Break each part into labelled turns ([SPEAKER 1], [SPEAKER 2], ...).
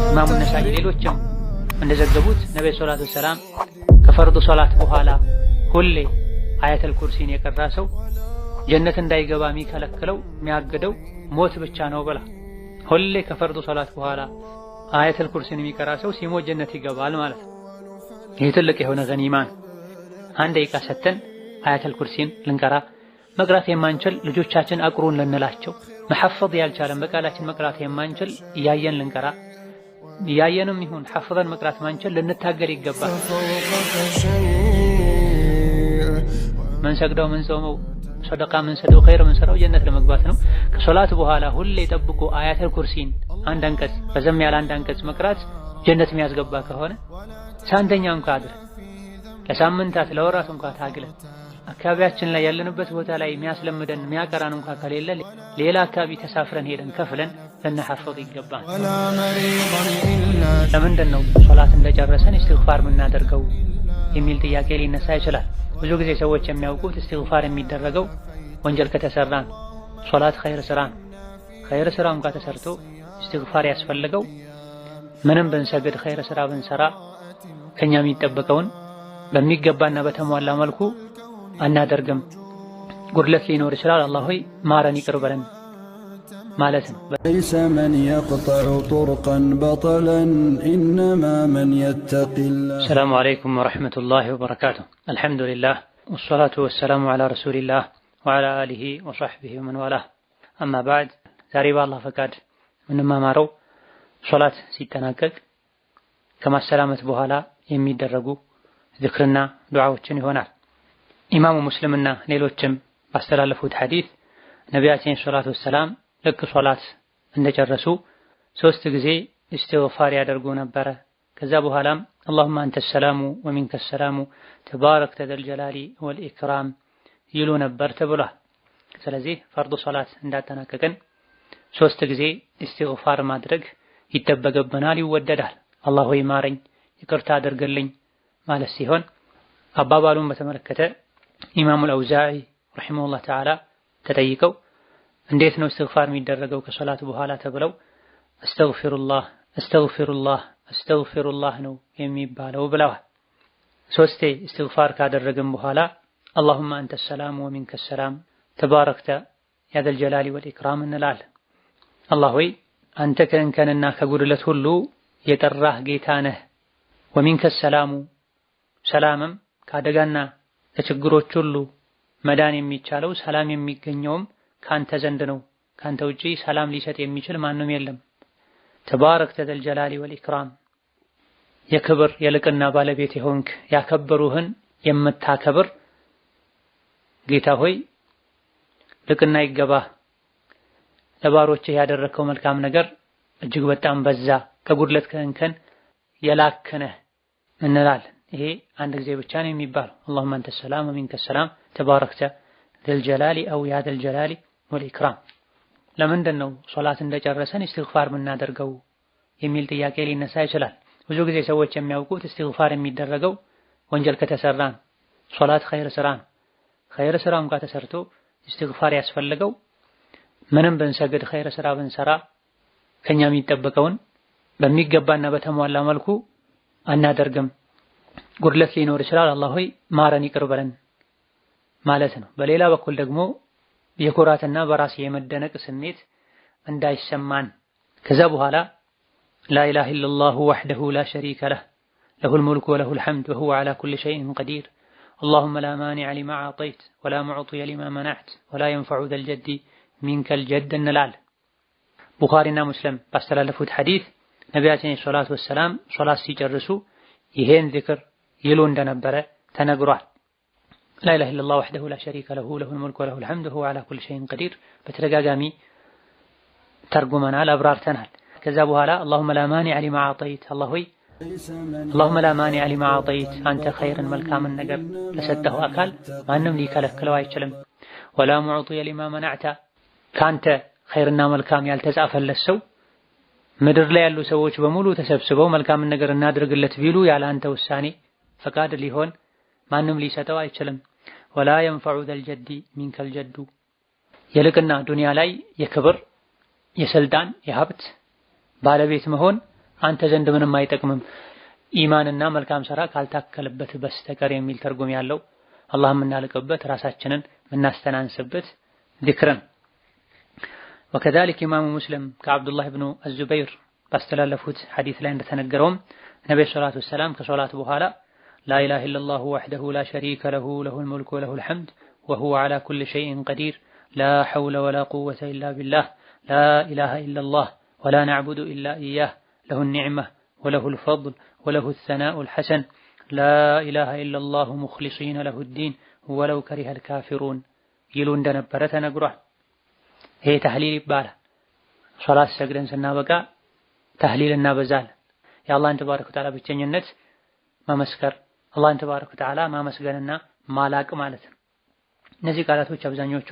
[SPEAKER 1] ኢማሙ ነሳኢ ሌሎችም እንደዘገቡት ነብዩ ሰለላሁ ዐለይሂ ወሰለም ከፈርዱ ሶላት በኋላ ሁሌ አያተል ኩርሲን የቀራ ሰው ጀነት እንዳይገባ የሚከለክለው የሚያግደው ሞት ብቻ ነው ብላ። ሁሌ ከፈርዱ ሶላት በኋላ አያተል ኩርሲን የሚቀራ ሰው ሲሞት ጀነት ይገባል ማለት ነው። ይህ ትልቅ የሆነ ገኒማ ነው። አንድ ደቂቃ ሰተን አያተል ኩርሲን ልንቀራ መቅራት የማንችል ልጆቻችን አቅሩን ልንላቸው መሐፈዝ ያልቻለን በቃላችን መቅራት የማንችል እያየን ልንቀራ እያየንም ይሁን ሐፍዘን መቅራት ማንችል ልንታገል ይገባል። ምን ሰግደው ምን ጾመው ሰደቃ ምን ሰደው ኸይር ምን ሰራው ጀነት ለመግባት ነው። ከሶላት በኋላ ሁሌ ጠብቆ አያተል ኩርሲን አንድ አንቀጽ በዘም ያለ አንድ አንቀጽ መቅራት ጀነት የሚያስገባ ከሆነ ሳንተኛ እንኳን አድር ለሳምንታት ለወራት እንኳን ታግለን አካባቢያችን ላይ ያለንበት ቦታ ላይ የሚያስለምደን የሚያቀራን እንኳን ከሌለ ሌላ አካባቢ ተሳፍረን ሄደን ከፍለን ልንሐፈዝ ይገባል። ለምንድን ነው ሶላት እንደጨረሰን ኢስቲግፋር የምናደርገው የሚል ጥያቄ ሊነሳ ይችላል። ብዙ ጊዜ ሰዎች የሚያውቁት ኢስቲግፋር የሚደረገው ወንጀል ከተሰራ ነው። ሶላት ኸይር ስራ ነው። ኸይር ስራ እንኳን ተሰርቶ ኢስቲግፋር ያስፈልገው ምንም ብንሰግድ ኸይር ስራ ብንሰራ ከኛ የሚጠበቀውን በሚገባና በተሟላ መልኩ አናደርግም። ጉድለት ሊኖር ይችላል። አላህ ሆይ ማረን ይቅር በለን ማለት ነው።
[SPEAKER 2] ليس من يقطع طرقا بطلا إنما من يتقي الله.
[SPEAKER 1] السلام عليكم ورحمة الله وبركاته. الحمد لله والصلاة والسلام على رسول الله وعلى آله وصحبه ومن والاه. أما بعد ዛሬ በአላህ ፈቃድ ምንማማረው ሶላት ሲጠናቀቅ ከማሰላመት በኋላ የሚደረጉ ዝክርና ዱዓዎችን ይሆናል። ኢማሙ ሙስሊምና ሌሎችም ባስተላለፉት ሐዲስ ነቢያችን ሰለላሁ ዐለይሂ ወሰለም ልክ ሶላት እንደጨረሱ 3 ጊዜ ኢስቲግፋር ያደርጉ ነበረ። ከዛ በኋላም اللهم انت السلام ومنك السلام تباركت ذا الجلال والإكرام ይሉ ነበር ተብሏል። ስለዚህ ፈርዱ ሶላት እንዳጠናቀቅን 3 ጊዜ ኢስቲግፋር ማድረግ ይጠበቅብናል፣ ይወደዳል። አላህ ሆይ ማረኝ ይቅርታ አድርግልኝ ማለት ሲሆን አባባሉን በተመለከተ ኢማሙ አልአውዛዒ ረሂመሁላህ ተዓላ ተጠይቀው እንዴት ነው ኢስቲግፋር የሚደረገው ከሶላት በኋላ ተብለው አስተግፊሩላህ ነው የሚባለው ብለዋል። 3 ኢስቲግፋር ካደረግን በኋላ اللهم انت السلام ومنك السلام تباركت يا ذا الجلال والإكرام እንላለን። አላህ ሆይ አንተ ከእንከንና ከጉድለት ሁሉ የጠራህ ጌታ ነህ። ወሚንከ ሰላሙ ሰላምም ከአደጋና ከችግሮች ሁሉ መዳን የሚቻለው ሰላም የሚገኘውም ካንተ ዘንድ ነው። ካንተ ውጪ ሰላም ሊሰጥ የሚችል ማንም የለም። ተባረክተ ዘል ጀላሊ ወልኢክራም የክብር የልቅና ባለቤት የሆንክ ያከበሩህን የምታከብር ጌታ ሆይ ልቅና ይገባህ። ለባሮችህ ያደረከው መልካም ነገር እጅግ በጣም በዛ፣ ከጉድለት ከእንከን የላከነህ እንላለን። ይሄ አንድ ጊዜ ብቻ ነው የሚባለው። اللهم انت السلام ومنك السلام تباركت ذا الجلال او يا ذا الجلال والاكرام። ለምንድን ነው ሶላት እንደጨረሰን ኢስቲግፋር የምናደርገው የሚል ጥያቄ ሊነሳ ይችላል። ብዙ ጊዜ ሰዎች የሚያውቁት ኢስቲግፋር የሚደረገው ወንጀል ከተሰራ ነው። ሶላት ኸይር ስራ ነው። ኸይር ስራ እንኳን ተሰርቶ ኢስቲግፋር ያስፈልገው ምንም ብንሰግድ ኸይር ስራ ብንሰራ ከኛ የሚጠበቀውን በሚገባና በተሟላ መልኩ አናደርግም። ጉድለት ሊኖር ይችላል። አላህ ሆይ ማረን ይቅር በለን ማለት ነው። በሌላ በኩል ደግሞ የኩራትና በራስ የመደነቅ ስሜት እንዳይሰማን ከዛ በኋላ لا إله إلا الله وحده لا شريك له له الملك وله الحمد وهو على كل شيء قدير اللهم لا مانع لما أعطيت ولا معطي لما منعت ولا ينفع ذا الجد منك الجد እንላለን። ቡኻሪና ሙስሊም ባስተላለፉት ሐዲስ ነቢያችን ሰለላሁ ዐለይሂ ወሰለም ሶላት ሲጨርሱ ይሄን ዚክር ይሉ እንደነበረ ተነግሯል። لا إله إلا الله وحده لا شريك له له الملك وله الحمد وهو على كل شيء قدير በተደጋጋሚ ተርጉመናል፣ አብራርተናል። ከዛ በኋላ اللهم لا مانع لما أعطيت اللهم لا مانع لما أعطيت አንተ ኸይርን መልካምን ነገር ለሰጠኸው አካል ማንም ሊከለክለው አይችልም። ولا معطي لما منعت ካንተ ኸይርና መልካም ያልተጻፈለት ሰው ምድር ላይ ያሉ ሰዎች በሙሉ ተሰብስበው መልካምን ነገር እናድርግለት ቢሉ ያለ አንተ ውሳኔ ፈቃድ ሊሆን ማንም ሊሰጠው አይችልም። ولا ينفع ذا الجد منك الجد የልቅና ዱንያ ላይ የክብር የስልጣን የሀብት ባለቤት መሆን አንተ ዘንድ ምንም አይጠቅምም ኢማንና መልካም ሥራ ካልታከለበት በስተቀር የሚል ትርጉም ያለው አላህ የምናልቅበት ራሳችንን የምናስተናንስበት ዚክርን። ወከዛሊክ ኢማሙ ሙስሊም ከአብዱላህ ብኑ አዙበይር ባስተላለፉት ሐዲስ ላይ እንደተነገረውም ነብዩ ሰለላሁ ዐለይሂ ወሰለም ከሶላት በኋላ ላኢላሃ ኢለላሁ ወህደሁ ላ ሸሪከ ለሁ ለሁል ሙልኩ ወለሁል ሐምድ ወሁወ ዐላ ኩሊ ሸይኢን ቀዲር ላ ሐውለ ወላ ቁወተ ኢላ ቢላህ ላ ኢላሃ ኢለላህ ወላ ነዕቡዱ ኢላ ኢያህ ለሁ ኒዕማ ወለሁል ፈድል ወለሁ ሰናኡል ሐሰን ላ ኢላሃ ኢለላሁ ሙኽሊሲነ ለሁ ዲን ወለው ከሪሀል ካፊሩን ይሉ እንደነበረ ተነግሯል። ይሄ ተህሊል ይባላል። ሶላት ሰግደን ስናበቃ ተህሊል እናበዛለን። የአላህን ተባረከ ወተዓላ ብቸኝነት መመስከር፣ አላህን ተባረከ ወተዓላ ማመስገንና ማላቅ ማለት ነው። እነዚህ ቃላቶች አብዛኞቹ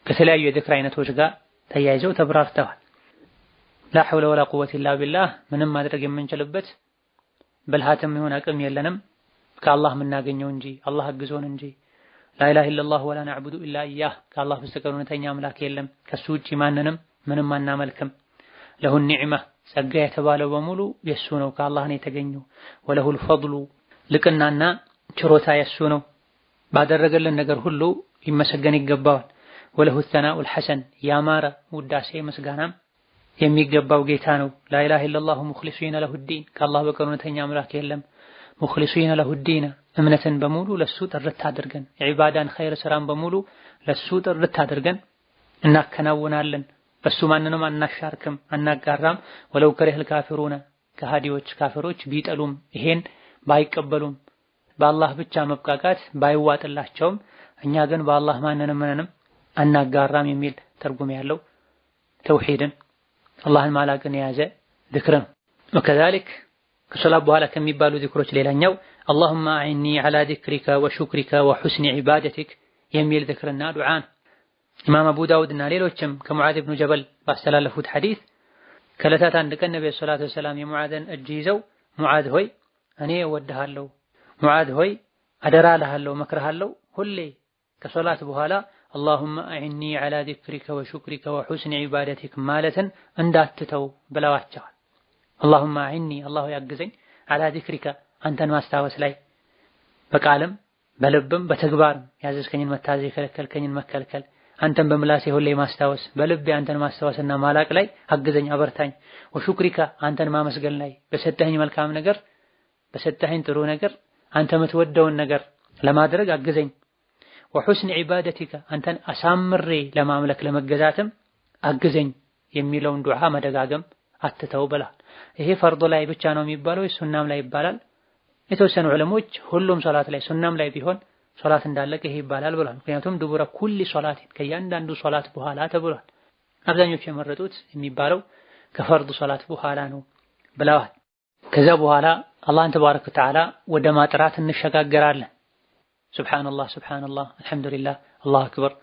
[SPEAKER 1] ከተለያዩ የዝክር አይነቶች ጋር ተያይዘው ተብራርተዋል። ላ ሐውለ ወላ ቁወተ ኢላ ቢላህ ምንም ማድረግ የምንችልበት ብልሃትም ይሁን አቅም የለንም ከአላህ የምናገኘው እንጂ አላህ አግዞን እንጂ። ላኢላሃ ኢለላህ ወላ ነዕቡዱ ኢላ ኢያህ ከአላህ በስተቀር እውነተኛ አምላክ የለም፣ ከሱ ውጪ ማንንም ምንም አናመልክም። ለሁ ኒዕማ ጸጋ የተባለው በሙሉ የሱ ነው፣ ከአላህ ነው የተገኘው። ወለሁል ፈድሉ ልቅናና ችሮታ የሱ ነው፣ ባደረገልን ነገር ሁሉ ሊመሰገን ይገባዋል። ወለሁ ሰናኡል ሐሰን ያማረ ውዳሴ ምስጋናም የሚገባው ጌታ ነው። ላኢላሃ ኢለላሁ ሙኽሊሲነ ለሁ ዲን ከአላህ በቀር እውነተኛ አምላክ የለም። ሙኽሊሲነ ለሁ ዲን እምነትን በሙሉ ለሱ ጥርት አድርገን የዒባዳን ኸይር ስራን በሙሉ ለሱ ጥርት አድርገን እናከናውናለን። በሱ ማንንም አናሻርክም አናጋራም። ወለው ከሪሀል ካፊሩነ ከሃዲዎች ካፊሮች ቢጠሉም ይሄን ባይቀበሉም በአላህ ብቻ መብቃቃት ባይዋጥላቸውም እኛ ግን በአላህ ማንንም ምንንም አናጋራም የሚል ትርጉም ያለው ተውሂድን አላህን ማላቅን የያዘ ዚክር ነው። ወከዛሊክ ከሶላት በኋላ ከሚባሉ ዚክሮች ሌላኛው አላሁመ አዕኒ ዐላ ዚክሪከ ወሹክሪከ ወሑስኒ ዒባደቲክ የሚል ዚክርና ዱዓ ነው። ኢማም አቡ ዳውድና ሌሎችም ከሙዓዝ ብኑ ጀበል ባስተላለፉት ሐዲስ ከዕለታት አንድ ቀን ነብዩ ሰለላሁ ዐለይሂ ወሰለም የሙዓዝን እጅ ይዘው ሙዓዝ ሆይ እኔ እወድሃለሁ፣ ሙዓዝ ሆይ አደራ እልሃለሁ፣ እመክርሃለሁ ሁሌ ከሶላት በኋላ አላሁመ አዕኒ ዐላ ዚክሪከ ወሹክሪከ ወሑስኒ ዒባደቲክ ማለትን እንዳትተው ብለዋቸዋል። አላሁመ አዕኒ አላሁ ያግዘኝ፣ ዐላ ዚክሪከ አንተን ማስታወስ ላይ በቃልም በልብም በተግባርም ያዘዝከኝን መታዘዝ የከለከልከኝን መከልከል፣ አንተን በምላሴ ሁሌ ማስታወስ በልቤ አንተን ማስታወስና ማላቅ ላይ አግዘኝ አበርታኝ። ወሹክሪከ አንተን ማመስገን ላይ በሰጠኸኝ መልካም ነገር በሰጠኸኝ ጥሩ ነገር አንተ የምትወደውን ነገር ለማድረግ አግዘኝ። ወሑስኒ ዒባደቲከ አንተን አሳምሬ ለማምለክ ለመገዛትም አግዘኝ የሚለውን ዱዓ መደጋገም አትተው ብለዋል። ይሄ ፈርዱ ላይ ብቻ ነው የሚባለው ሱናም ላይ ይባላል። የተወሰኑ ዑለሞች ሁሉም ሶላት ላይ ሱናም ላይ ቢሆን ሶላት እንዳለቀ ይሄ ይባላል ብለዋል። ምክንያቱም ዱቡረ ኩሊ ሶላት ከእያንዳንዱ ሶላት በኋላ ተብሏል። አብዛኞቹ የመረጡት የሚባለው ከፈርዱ ሶላት በኋላ ነው ብለዋል። ከዛ በኋላ አላህን ተባረከ ወተዓላ ወደ ማጥራት እንሸጋገራለን። ሱብሃንአላህ ሱብሃንአላህ አልሐምዱሊላህ አላሁ አክበር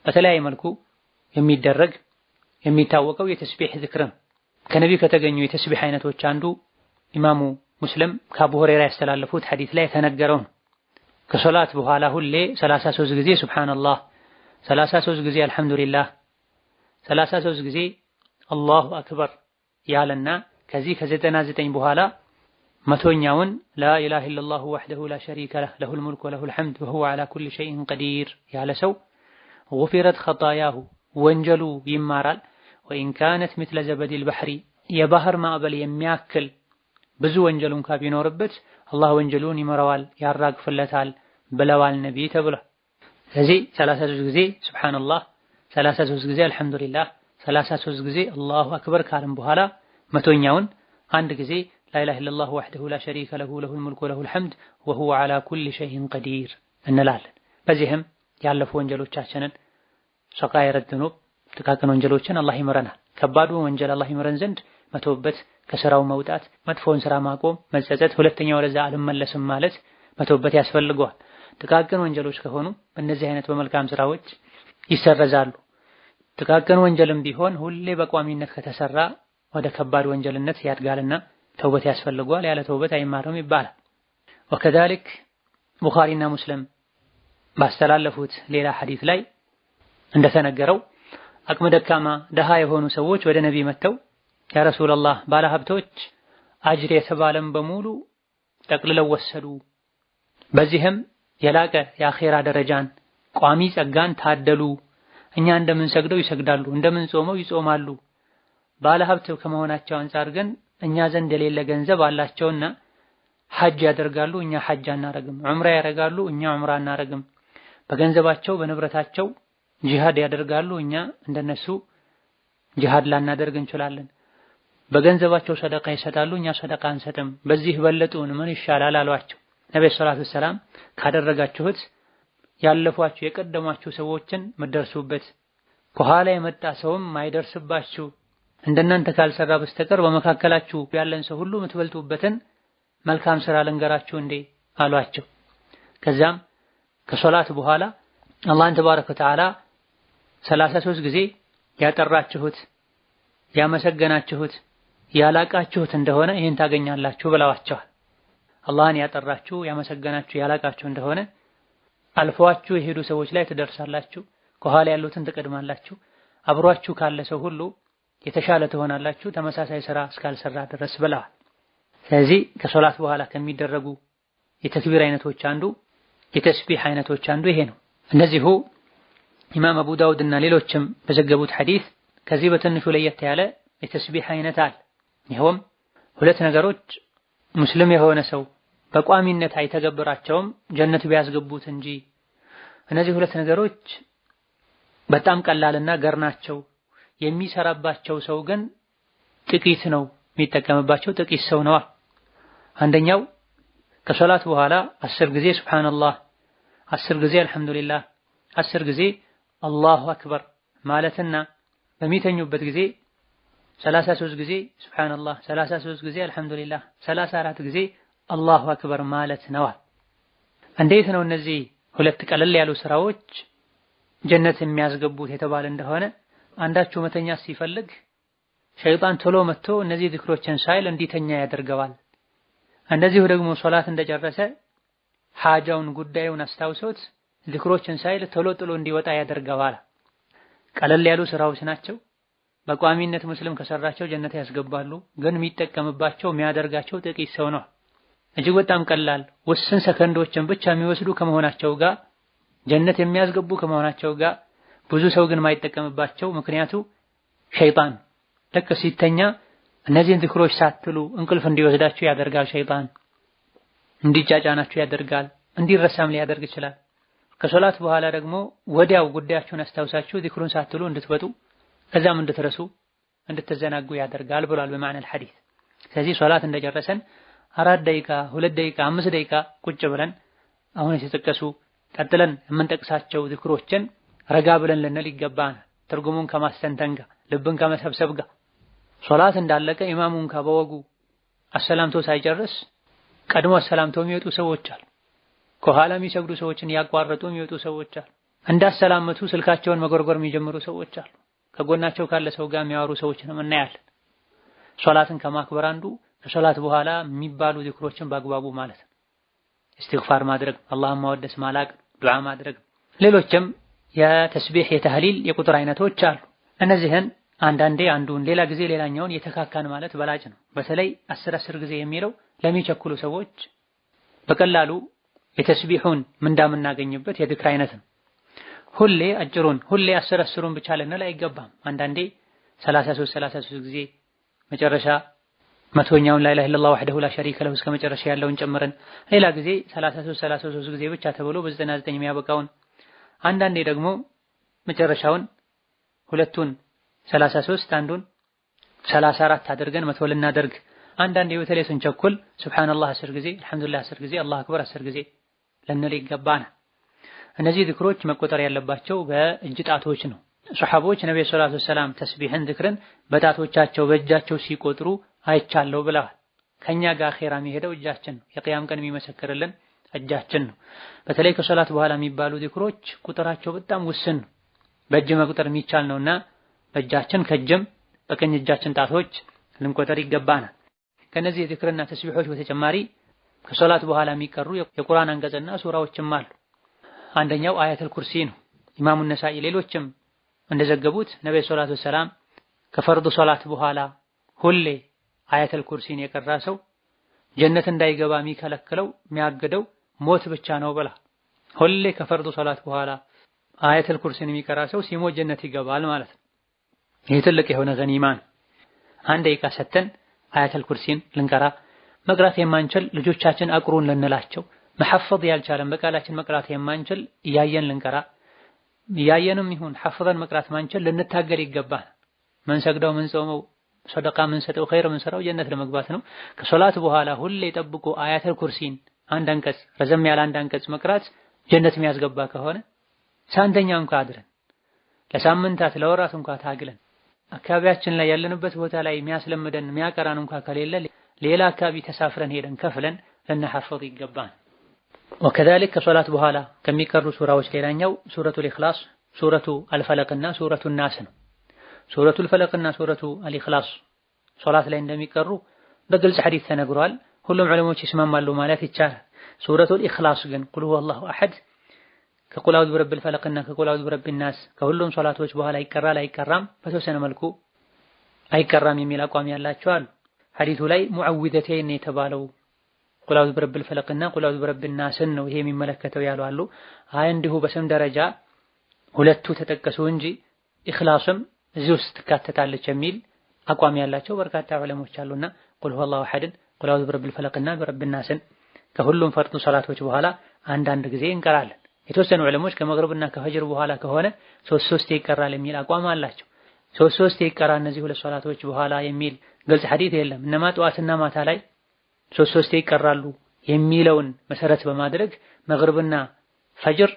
[SPEAKER 1] በተለያየ መልኩ የሚደረግ የሚታወቀው የተስቢህ ዚክር ነው። ከነቢዩ ከተገኙ የተስቢህ አይነቶች አንዱ ኢማሙ ሙስሊም ከአቡ ሁረይራ ያስተላለፉት ሐዲስ ላይ የተነገረው ነው። ከሶላት በኋላ ሁሌ 33 ጊዜ ሱብሃንአላህ፣ 33 ጊዜ አልሐምዱሊላህ፣ 33 ጊዜ አላሁ አክበር ያለና ከዚህ ከ99 በኋላ መቶኛውን ላኢላሃ ኢለላሁ ወህደሁ ላ ሸሪከ ለህ ለሁል ሙልኩ ወለሁል ሐምድ ወሁወ ዐላ ኩሊ ሸይኢን ቀዲር ያለ ሰው ጉፊረት ኸጣያሁ ወንጀሉ ይማራል። ወኢን ካነት ሚስለ ዘበዲል በሕሪ የባህር ማዕበል የሚያክል ብዙ ወንጀል እንኳ ቢኖርበት አላህ ወንጀሉን ይመራዋል ያራግፍለታል ብለዋል ነብይ ተብሏል። ስለዚህ 33 ጊዜ ሱብሃንአላህ፣ 33 ጊዜ አልሐምዱሊላህ፣ 33 ጊዜ አላሁ አክበር ካለም በኋላ መቶኛውን አንድ ጊዜ ላኢላሃ ኢለላሁ ወህደሁ ላ ሸሪከ ለሁ ለሁል ሙልኩ ወለሁል ሐምድ ወሁወ ዐላ ኩሊ ሸይኢን ቀዲር እንላለን። በዚህም ያለፉ ወንጀሎቻችንን ሰቃኢረ ዙኑብ ጥቃቅን ወንጀሎችን አላህ ይምረናል። ከባዱ ወንጀል አላህ ይምረን ዘንድ መተውበት፣ ከስራው መውጣት፣ መጥፎውን ስራ ማቆም፣ መጸጸት፣ ሁለተኛ ወደዛ አልመለስም ማለት መተውበት ያስፈልገዋል። ጥቃቅን ወንጀሎች ከሆኑ በእነዚህ አይነት በመልካም ስራዎች ይሰረዛሉ። ጥቃቅን ወንጀልም ቢሆን ሁሌ በቋሚነት ከተሰራ ወደ ከባድ ወንጀልነት ያድጋልና ተውበት ያስፈልገዋል። ያለ ተውበት አይማርም ይባላል። ወከዛሊክ ቡኻሪና ሙስሊም ባስተላለፉት ሌላ ሐዲስ ላይ እንደተነገረው አቅመ ደካማ ደሃ የሆኑ ሰዎች ወደ ነቢ መጥተው ያ ረሱላህ ባለሀብቶች አጅር የተባለም በሙሉ ጠቅልለው ወሰዱ፣ በዚህም የላቀ የአኼራ ደረጃን ቋሚ ጸጋን ታደሉ፣ እኛ እንደምንሰግደው ይሰግዳሉ፣ እንደምንጾመው ይጾማሉ፣ ባለሀብት ከመሆናቸው አንፃር ግን እኛ ዘንድ የሌለ ገንዘብ አላቸውና ሐጅ ያደርጋሉ፣ እኛ ሐጅ አናረግም፣ ዑምራ ያደርጋሉ፣ እኛ ዑምራ አናረግም፣ በገንዘባቸው በንብረታቸው ጂሃድ ያደርጋሉ፣ እኛ እንደነሱ ጂሃድ ላናደርግ እንችላለን፣ በገንዘባቸው ሰደቃ ይሰጣሉ፣ እኛ ሰደቃ አንሰጥም፣ በዚህ በለጡን ምን ይሻላል አሏቸው። ነብዩ ሰለላሁ ዐለይሂ ወሰለም ካደረጋችሁት ያለፏችሁ የቀደሟችሁ ሰዎችን መደርሱበት ከኋላ የመጣ ሰውም ማይደርስባችሁ እንደናንተ ካልሰራ በስተቀር በመካከላችሁ ያለን ሰው ሁሉ የምትበልጡበትን መልካም ስራ ልንገራችሁ እንዴ አሏቸው። ከዛም ከሶላት በኋላ አላህን ተባረከ ወተዓላ 33 ጊዜ ያጠራችሁት ያመሰገናችሁት ያላቃችሁት እንደሆነ ይህን ታገኛላችሁ ብለዋቸዋል። አላህን ያጠራችሁ ያመሰገናችሁ ያላቃችሁ እንደሆነ አልፏችሁ የሄዱ ሰዎች ላይ ትደርሳላችሁ፣ ከኋላ ያሉትን ትቀድማላችሁ፣ አብሯችሁ ካለ ሰው ሁሉ የተሻለ ትሆናላችሁ ተመሳሳይ ስራ እስካልሰራ ድረስ ብለዋል። ስለዚህ ከሶላት በኋላ ከሚደረጉ የተክቢር አይነቶች አንዱ የተስቢህ አይነቶች አንዱ ይሄ ነው። እንደዚሁ ኢማም አቡ ዳውድ እና ሌሎችም በዘገቡት ሐዲስ ከዚህ በትንሹ ለየት ያለ የተስቢህ አይነት አለ። ይኸውም ሁለት ነገሮች ሙስሊም የሆነ ሰው በቋሚነት አይተገብራቸውም ጀነት ቢያስገቡት እንጂ እነዚህ ሁለት ነገሮች በጣም ቀላልና ገር ናቸው። የሚሰራባቸው ሰው ግን ጥቂት ነው፣ የሚጠቀምባቸው ጥቂት ሰው ነው። አንደኛው ከሶላት በኋላ 10 ጊዜ ሱብሃንአላህ፣ 10 ጊዜ አልሐምዱሊላህ፣ 10 ጊዜ አላሁ አክበር ማለትና በሚተኙበት ጊዜ 33 ጊዜ ሱብሃንአላህ፣ 33 ጊዜ አልሐምዱሊላህ፣ 34 ጊዜ አላሁ አክበር ማለት ነው። እንዴት ነው እነዚህ ሁለት ቀለል ያሉ ስራዎች ጀነት የሚያስገቡት የተባለ እንደሆነ አንዳችሁ መተኛ ሲፈልግ ሸይጣን ቶሎ መጥቶ እነዚህ ዚክሮችን ሳይል እንዲተኛ ያደርገዋል። እንደዚሁ ደግሞ ሶላት እንደጨረሰ ሐጃውን ጉዳዩን አስታውሶት ዚክሮችን ሳይል ቶሎ ጥሎ እንዲወጣ ያደርገዋል። ቀለል ያሉ ስራዎች ናቸው። በቋሚነት ሙስሊም ከሰራቸው ጀነት ያስገባሉ። ግን የሚጠቀምባቸው የሚያደርጋቸው ጥቂት ሰው ነው። እጅግ በጣም ቀላል ውስን ሰከንዶችን ብቻ የሚወስዱ ከመሆናቸው ጋር ጀነት የሚያስገቡ ከመሆናቸው ጋር ብዙ ሰው ግን ማይጠቀምባቸው ምክንያቱ ሸይጣን ልክ ሲተኛ እነዚህን ዚክሮች ሳትሉ እንቅልፍ እንዲወስዳችሁ ያደርጋል። ሸይጣን እንዲጫጫናችሁ ያደርጋል። እንዲረሳም ሊያደርግ ይችላል። ከሶላት በኋላ ደግሞ ወዲያው ጉዳያችሁን አስታውሳችሁ ዚክሩን ሳትሉ እንድትወጡ ከዛም እንድትረሱ እንድትዘናጉ ያደርጋል ብሏል በማዕና الحديث። ስለዚህ ሶላት እንደጨረሰን 4 ደቂቃ 2 ደቂቃ 5 ደቂቃ ቁጭ ብለን አሁን የተጠቀሱ ቀጥለን የምንጠቅሳቸው ዚክሮችን ረጋ ብለን ልንል ይገባናል። ትርጉሙን ከማስተንተን ጋር ልብን ከመሰብሰብ ጋር ሶላት እንዳለቀ ኢማሙን ከበወጉ አሰላምቶ ሳይጨርስ ቀድሞ አሰላምቶ የሚወጡ ሰዎች አሉ። ከኋላ የሚሰግዱ ሰዎችን ያቋረጡ የሚወጡ ሰዎች አሉ። እንዳሰላመቱ ስልካቸውን መጎርጎር የሚጀምሩ ሰዎች አሉ። ከጎናቸው ካለ ሰው ጋር የሚያወሩ ሰዎችንም እናያለን። ሶላትን ከማክበር አንዱ ከሶላት በኋላ የሚባሉ ዚክሮችን በአግባቡ ማለት ነው። ኢስቲግፋር ማድረግ፣ አላህን ማወደስ፣ ማላቅ፣ ዱዓ ማድረግ፣ ሌሎችም የተስቢህ የተህሊል የቁጥር አይነቶች አሉ። እነዚህን አንዳንዴ አንዱን ሌላ ጊዜ ሌላኛውን የተካካን ማለት በላጭ ነው። በተለይ 10 ጊዜ የሚለው ለሚቸኩሉ ሰዎች በቀላሉ የተስቢሁን ምንዳ የምናገኝበት የዝክር አይነት ነው። ሁሌ አጭሩን ሁሌ 10ን ብቻ ልንል አይገባም። አንዳንዴ 33 ጊዜ መጨረሻ መቶኛውን ላ ኢላሀ ኢለላህ ወህደሁ ላ ሸሪከ ለሁ እስከ መጨረሻ ያለውን ጨምረን፣ ሌላ ጊዜ 33 ጊዜ ብቻ ተብሎ በ99 የሚያበቃውን፣ አንዳንዴ ደግሞ መጨረሻውን ሁለቱን 33 አንዱን 34 አድርገን መቶ ልናደርግ፣ አንዳንዴ በተለይ ስንቸኩል ሱብሃንአላህ 10 ጊዜ አልሐምዱሊላህ 10 ጊዜ አላሁ አክበር 10 ጊዜ ልንል ይገባናል። እነዚህ ዚክሮች መቆጠር ያለባቸው በእጅ ጣቶች ነው። ሱሐቦች ነብዩ ሰለላሁ ዐለይሂ ወሰለም ተስቢህን ዚክርን በጣቶቻቸው በእጃቸው ሲቆጥሩ አይቻለሁ ብለዋል። ከኛ ጋር ኺራ የሚሄደው እጃችን ነው። የቂያም ቀን የሚመሰክርልን እጃችን ነው። በተለይ ከሶላት በኋላ የሚባሉ ዚክሮች ቁጥራቸው በጣም ውስን ነው። በእጅ መቁጠር የሚቻል ነውና በእጃችን ከእጅም በቀኝ እጃችን ጣቶች ልንቆጠር ይገባናል። ከነዚህ የዚክርና ተስቢሖች በተጨማሪ ከሶላት በኋላ የሚቀሩ የቁርአን አንቀጽና ሱራዎችም አሉ። አንደኛው አያተል ኩርሲ ነው። ኢማሙ ነሳኢ ሌሎችም እንደዘገቡት ነብዩ ሰለላሁ ዐለይሂ ወሰለም ከፈርዱ ሶላት በኋላ ሁሌ አያተል ኩርሲን የቀራ ሰው ጀነት እንዳይገባ የሚከለክለው የሚያግደው ሞት ብቻ ነው ብላ። ሁሌ ከፈርዱ ሶላት በኋላ አያተል ኩርሲን የሚቀራ ሰው ሲሞት ጀነት ይገባል ማለት ነው። ይህ ትልቅ የሆነ ገኒማ ነው። አንድ ደቂቃ ሰተን አያተል ኩርሲን ልንቀራ፣ መቅራት የማንችል ልጆቻችን አቅሩን ልንላቸው፣ መሐፈዝ ያልቻለን በቃላችን መቅራት የማንችል እያየን ልንቀራ፣ እያየንም ይሁን ሐፍዘን መቅራት ማንችል ልንታገል ይገባል። ምን ሰግደው ምን ጾመው ሰደቃ ምን ሰጠው ኸይር ምን ሰራው ጀነት ለመግባት ነው። ከሶላት በኋላ ሁሌ ጠብቆ አያተል ኩርሲን አንድ አንቀጽ ረዘም ያለ አንድ አንቀጽ መቅራት ጀነት የሚያስገባ ከሆነ ሳንተኛ እንኳን አድረን ለሳምንታት ለወራት እንኳን ታግለን አካባቢያችን ላይ ያለንበት ቦታ ላይ የሚያስለምደን የሚያቀራን እንኳን ከሌለ ሌላ አካባቢ ተሳፍረን ሄደን ከፍለን ልንሐፈዝ ይገባል። ወከዛሊክ ከሶላት በኋላ ከሚቀሩ ሱራዎች ሌላኛው ሱረቱል ኢኽላስ፣ ሱረቱ አልፈለቅና ሱረቱ ናስ ነው። ሱረቱል ፈለቅና ሱረቱ አልኢኽላስ ሶላት ላይ እንደሚቀሩ በግልጽ ሐዲስ ተነግሯል። ሁሉም ዑለሞች ይስማማሉ ማለት ይቻላል። ሱረቱል ኢኽላስ ግን ቁል ሁወላሁ አሐድ ከቁል አዑዙ ቢረቢል ፈለቅና ከቁል አዑዙ ቢረቢን ናስ ከሁሉም ሶላቶች በኋላ ይቀራል አይቀራም? በተወሰነ መልኩ አይቀራም የሚል አቋም ያላቸው አሉ። ሐዲሱ ላይ ሙዐዊዘተይን የተባለው ቁል አዑዙ ቢረቢል ፈለቅና ቁል አዑዙ ቢረቢን ናስን ነው ይሄ የሚመለከተው ያሉ አሉ። አይ እንዲሁ በስም ደረጃ ሁለቱ ተጠቀሱ እንጂ ኢኽላስም እዚህ ውስጥ ትካተታለች የሚል አቋም ያላቸው በርካታ ዑለሞች አሉና ቁል ሁወላሁ አሐድን ቁል አዑዙ ቢረቢል ፈለቅና ቢረቢን ናስን ከሁሉም ፈርዱ ሶላቶች በኋላ አንዳንድ ጊዜ እንቀራለን። የተወሰኑ ዑለሞች ከመግሪብና ከፈጅር በኋላ ከሆነ ሶስት ይቀራል የሚል አቋም አላቸው። ሶስት ይቀራ እነዚህ ሁለት ሶላቶች በኋላ የሚል ግልጽ ሐዲስ የለም። እነማ ጠዋትና ማታ ላይ ሶስት ይቀራሉ የሚለውን መሰረት በማድረግ መግሪብና ፈጅር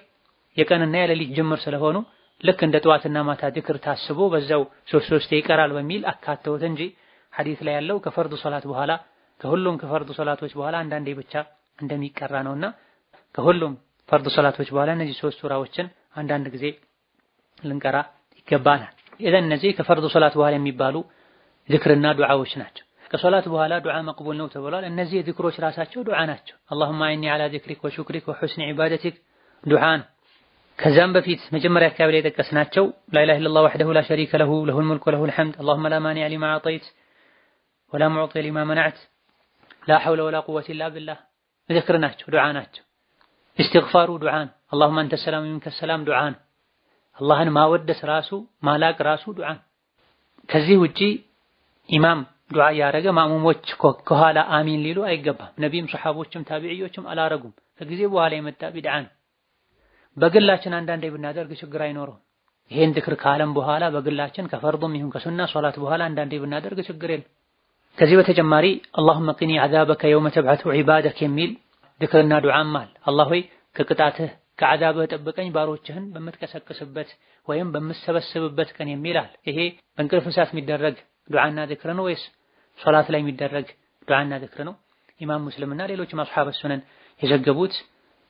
[SPEAKER 1] የቀንና የሌሊት ጅምር ስለሆኑ ልክ እንደ ጠዋትና ማታ ዚክር ታስቦ በዛው ሶስት ይቀራል በሚል አካተውት እንጂ ሐዲስ ላይ ያለው ከፈርዱ ሶላት በኋላ ከሁሉም ከፈርዱ ሶላቶች በኋላ አንዳንዴ ብቻ እንደሚቀራ ነውና ከሁሉም ፈርዱ ሶላቶች በኋላ እነዚህ ሶስት ሱራዎችን አንዳንድ ጊዜ ልንቀራ ይገባናል። ኢዘን እነዚህ ከፈርዱ ሶላት በኋላ የሚባሉ ዚክርና ዱዓዎች ናቸው። ከሶላት በኋላ ዱዓ መቅቡል ነው ተብሏል። እነዚህ ዚክሮች ራሳቸው ዱዓ ናቸው። አላሁመ ኢኒ ዐላ ዚክሪክ ወሹክሪክ ወሑስኒ ዒባደቲክ ዱዓ ነው። ከዛም በፊት መጀመሪያ አካባቢ ላይ የጠቀስናቸው ላኢላሃ ኢለላህ ወህደሁ ላ ሸሪከ ለሁ ለሁል ሙልኩ ወለሁል ሐምድ አላሁመ ላ ማኒዐ ሊማ አዕጠይት ወላ ሙዕጢ ሊማ መነዕት ላ ሐውለ ወላ ቁወተ ኢላ ቢላህ ዚክር ናቸው፣ ዱዓ ናቸው። ኢስቲግፋሩ ዱዓ ነው። አላሁመ አንተ ሰላም ወሚንከ ሰላም ዱዓ ነው። አላህን ማወደስ ራሱ ማላቅ ራሱ ዱዓ ነው። ከዚህ ውጪ ኢማም ዱዓ ያረገ ማሙሞች ከኋላ አሚን ሊሉ አይገባም። ነቢይም ሱሐቦችም ታቢዒዮችም አላረጉም። ከጊዜ በኋላ የመጣ ቢድዓ ነው። በግላችን አንዳንዴ ብናደርግ ችግር አይኖረውም። ይሄን ዚክር ካለም በኋላ በግላችን ከፈርዱም ይሁን ከሱና ሶላት በኋላ አንዳንዴ ብናደርግ ችግር የለም። ከዚህ በተጨማሪ አላሁመ ቂኒ ዐዛበከ የውመ ተብዐቱ ዒባደክ የሚል ዚክርና ዱዓም አለ። አላህ ሆይ ከቅጣትህ ከዐዛብህ ጠብቀኝ ባሮችህን በምትቀሰቅስበት ወይም በምትሰበስብበት ቀን የሚል አለ። ይሄ በእንቅልፍ ሰዓት የሚደረግ ዱዓና ዚክር ነው ወይስ ሶላት ላይ የሚደረግ ዱዓና ዚክር ነው? ኢማም ሙስሊምና ሌሎችም አስሐበ ሱነን የዘገቡት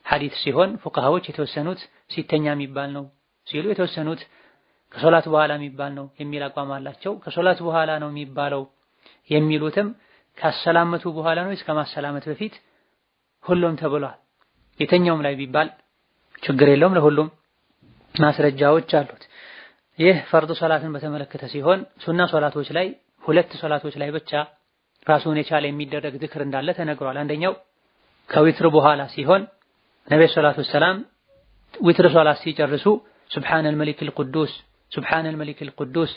[SPEAKER 1] ሐዲስ ሲሆን ፉቃሃዎች የተወሰኑት ሲተኛ የሚባል ነው ሲሉ የተወሰኑት ከሶላት በኋላ የሚባል ነው የሚል አቋም አላቸው። ከሶላት በኋላ ነው የሚባለው የሚሉትም ካሰላመቱ በኋላ ነው እስከ ማሰላመት በፊት ሁሉም ተብሏል። የተኛውም ላይ ቢባል ችግር የለውም። ለሁሉም ማስረጃዎች አሉት። ይህ ፈርዱ ሶላትን በተመለከተ ሲሆን ሱና ሶላቶች ላይ ሁለት ሶላቶች ላይ ብቻ ራሱን የቻለ የሚደረግ ዚክር እንዳለ ተነግሯል። አንደኛው ከዊትር በኋላ ሲሆን ነብዩ ሰለላሁ ዐለይሂ ወሰለም ዊትር ሶላት ሲጨርሱ ሱብሃነል መሊክል ቅዱስ ሱብሃነል መሊክል ቅዱስ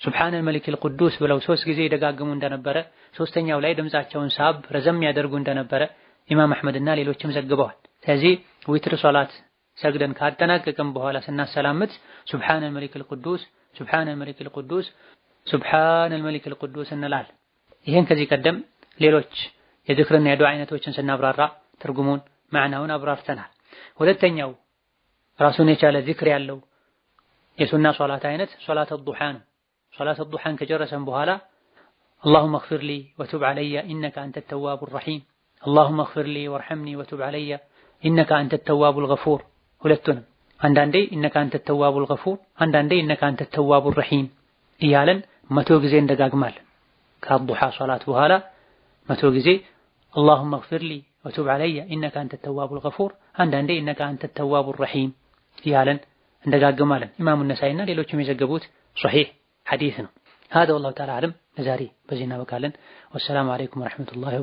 [SPEAKER 1] ሱብሃነል መሊክል ቅዱስ ብለው 3 ጊዜ ይደጋግሙ እንደነበረ፣ ሶስተኛው ላይ ድምጻቸውን ሳብ ረዘም ያደርጉ እንደነበረ ኢማም አህመድና ሌሎችም ዘግበዋል። ስለዚህ ዊትር ሶላት ሰግደን ካጠናቀቅን በኋላ ስናሰላምት ሱብሃነል መሊክል ቅዱስ ሱብሃነል መሊክል ቅዱስ ሱብሃነል መሊክል ቅዱስ እንላለን። ይሄን ከዚህ ቀደም ሌሎች የዚክርና የዱዓ አይነቶችን ስናብራራ ትርጉሙን ማዕናውን አብራርተናል። ሁለተኛው ራሱን የቻለ ዚክር ያለው የሱና ሶላት አይነት ሶላት አልዱሃ ነው። ሶላት አልዱሃን ከጨረሰን በኋላ አላሁመ እግፊር ሊ ወቱብ ዐለየ ኢነከ አንተ ተዋቡር ረሂም አላሁመ እግፊር ሊ ወርሐምኒ ወቱብ ዐለየ ኢነከ አንተ ተዋቡል ገፉር ሁለቱንም አንዳንዴ ኢነከ አንተ ተዋቡል ገፉር አንዳንዴ ኢነከ አንተ ተዋቡር ረሂም እያለን 100 ጊዜ እንደጋግማለን። ከአልዱሃ ሶላት በኋላ 100 ጊዜ አላሁመ እግፊር ሊ ወቱብ ዐለየ ኢነከ አንተ ተዋቡል ገፉር አንዳንዴ ኢነከ አንተ ተዋቡር ረሂም እያለን እንደጋገማለን። ኢማሙ ነሳኢና ሌሎችም የዘገቡት ሶሒህ ሐዲስ ነው። هذا والله تعالى أعلم። ለዛሬ በዚህ እናበቃለን። ወሰላሙ አለይኩም ወራህመቱላሂ